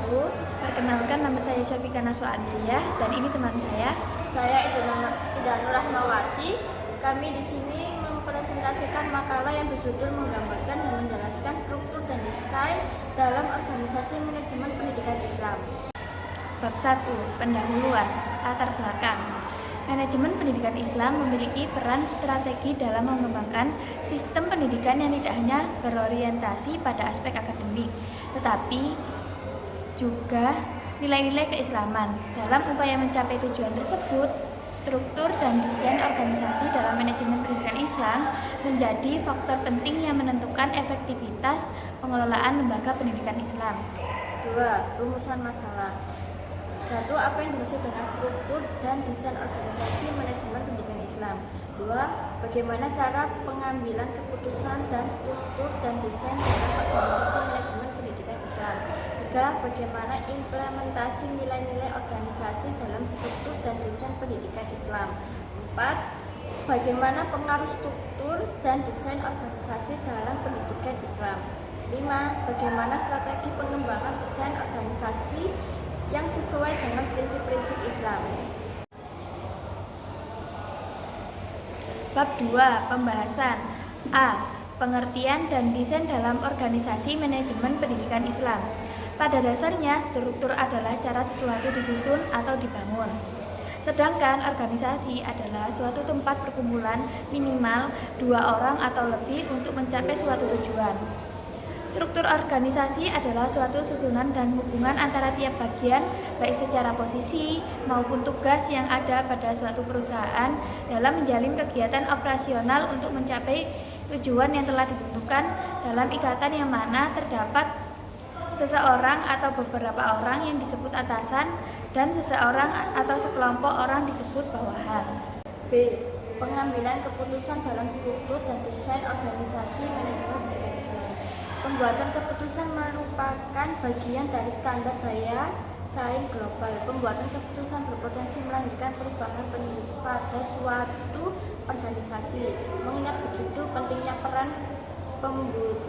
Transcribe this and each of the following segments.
wabarakatuh. Perkenalkan, nama saya Syafika Naswa Alizia dan ini teman saya. Saya Ida Nur Rahmawati. Kami di sini mempresentasikan makalah yang berjudul menggambarkan dan menjelaskan struktur dan desain dalam organisasi manajemen pendidikan Islam. Bab 1. Pendahuluan. Latar belakang. Manajemen pendidikan Islam memiliki peran strategi dalam mengembangkan sistem pendidikan yang tidak hanya berorientasi pada aspek akademik, tetapi juga nilai-nilai keislaman. Dalam upaya mencapai tujuan tersebut, struktur dan desain organisasi dalam manajemen pendidikan Islam menjadi faktor penting yang menentukan efektivitas pengelolaan lembaga pendidikan Islam. 2. Rumusan masalah. 1. Apa yang dimaksud dengan struktur dan desain organisasi manajemen pendidikan Islam? 2. Bagaimana cara pengambilan keputusan dan struktur dan desain dalam organisasi manajemen pendidikan Islam? 3. Bagaimana implementasi nilai-nilai organisasi dalam struktur dan desain pendidikan Islam? 4. Bagaimana pengaruh struktur dan desain organisasi dalam pendidikan Islam? 5. Bagaimana strategi pengembangan desain organisasi yang sesuai dengan prinsip-prinsip Islam. Bab 2. Pembahasan. A. Pengertian dan desain dalam organisasi manajemen pendidikan Islam. Pada dasarnya, struktur adalah cara sesuatu disusun atau dibangun. Sedangkan organisasi adalah suatu tempat perkumpulan minimal 2 orang atau lebih untuk mencapai suatu tujuan. Struktur organisasi adalah suatu susunan dan hubungan antara tiap bagian, baik secara posisi maupun tugas yang ada pada suatu perusahaan dalam menjalin kegiatan operasional untuk mencapai tujuan yang telah ditentukan dalam ikatan yang mana terdapat seseorang atau beberapa orang yang disebut atasan dan seseorang atau sekelompok orang disebut bawahan. B. Pengambilan keputusan dalam struktur dan desain organisasi manajemen pendidikan Islam. Pembuatan keputusan merupakan bagian dari standar daya saing global. Pembuatan keputusan berpotensi melahirkan perubahan pada suatu organisasi. Mengingat begitu pentingnya peran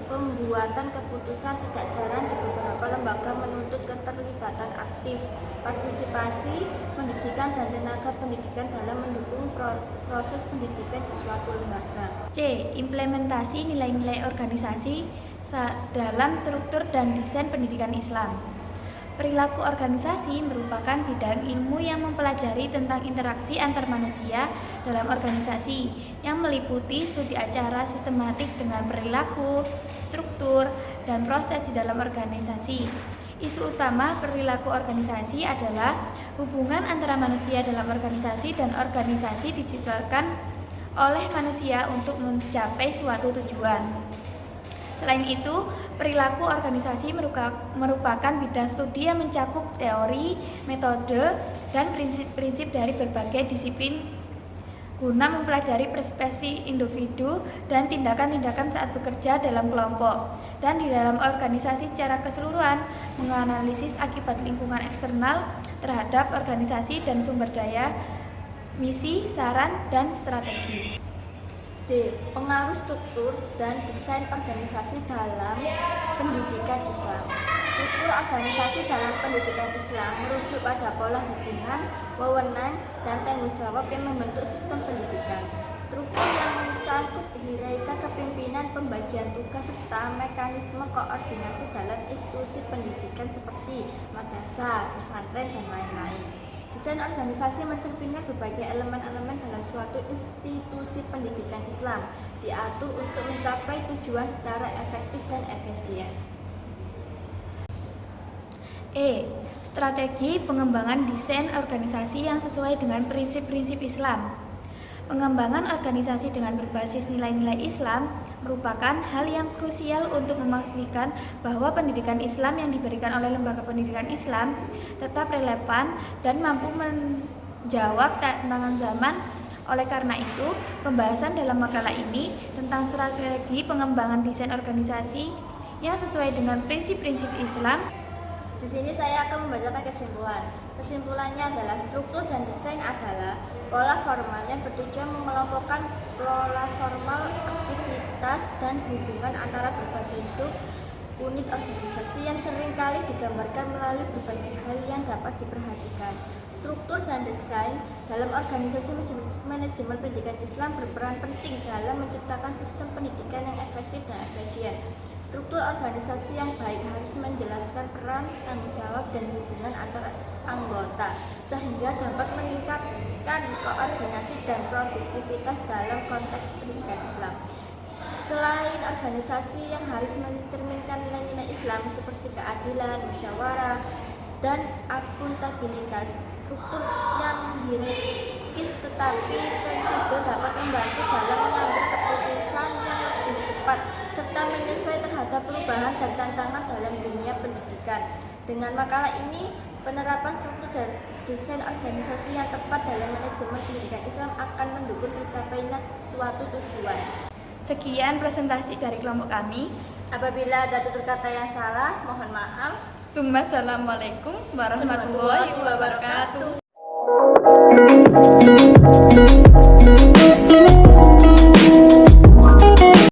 pembuatan keputusan, tidak jarang di beberapa lembaga menuntut keterlibatan aktif, partisipasi pendidikan dan tenaga pendidikan dalam mendukung proses pendidikan di suatu lembaga. C. Implementasi nilai-nilai organisasi dalam struktur dan desain pendidikan Islam. Perilaku organisasi merupakan bidang ilmu yang mempelajari tentang interaksi antar manusia dalam organisasi, yang meliputi studi acara sistematik dengan perilaku, struktur, dan proses di dalam organisasi. Isu utama perilaku organisasi adalah hubungan antara manusia dalam organisasi dan organisasi diciptakan oleh manusia untuk mencapai suatu tujuan. Selain itu, perilaku organisasi merupakan bidang studi yang mencakup teori, metode, dan prinsip-prinsip dari berbagai disiplin guna mempelajari persepsi individu dan tindakan-tindakan saat bekerja dalam kelompok, dan di dalam organisasi secara keseluruhan menganalisis akibat lingkungan eksternal terhadap organisasi dan sumber daya, misi, saran, dan strategi. D. Pengaruh struktur dan desain organisasi dalam pendidikan Islam. Struktur organisasi dalam pendidikan Islam merujuk pada pola hubungan, wewenang, dan tanggung jawab yang membentuk sistem pendidikan. Struktur yang mencakup hierarki kepemimpinan, pembagian tugas, serta mekanisme koordinasi dalam institusi pendidikan seperti madrasah, pesantren, dan lain-lain. Desain organisasi mencerminkan berbagai elemen-elemen dalam suatu institusi pendidikan Islam, diatur untuk mencapai tujuan secara efektif dan efisien. E. Strategi pengembangan desain organisasi yang sesuai dengan prinsip-prinsip Islam. Pengembangan organisasi dengan berbasis nilai-nilai Islam merupakan hal yang krusial untuk memastikan bahwa pendidikan Islam yang diberikan oleh lembaga pendidikan Islam tetap relevan dan mampu menjawab tantangan zaman. Oleh karena itu, pembahasan dalam makalah ini tentang strategi pengembangan desain organisasi yang sesuai dengan prinsip-prinsip Islam. Di sini saya akan membacakan kesimpulan. Kesimpulannya adalah struktur dan desain adalah pola formal yang bertujuan mengelompokkan pola formal aktivitas dan hubungan antara berbagai sub unit organisasi yang seringkali digambarkan melalui berbagai hal yang dapat diperhatikan. Struktur dan desain dalam organisasi manajemen pendidikan Islam berperan penting dalam menciptakan sistem pendidikan yang efektif dan efisien. Struktur organisasi yang baik harus menjelaskan peran, tanggung jawab, dan hubungan antar anggota sehingga dapat meningkatkan koordinasi dan produktivitas dalam konteks pendidikan Islam. Selain organisasi yang harus mencerminkan nilai-nilai Islam seperti keadilan, musyawarah, dan akuntabilitas, struktur yang hierarkis tetapi fleksibel dapat membantu dalam mengambil keputusan yang lebih cepat serta menyesuaikan terhadap perubahan dan tantangan dalam dunia pendidikan. Dengan makalah ini, penerapan struktur dan desain organisasi yang tepat dalam manajemen pendidikan Islam akan mendukung tercapainya suatu tujuan. Sekian presentasi dari kelompok kami. Apabila ada tutur kata yang salah, mohon maaf. Assalamualaikum warahmatullahi wabarakatuh.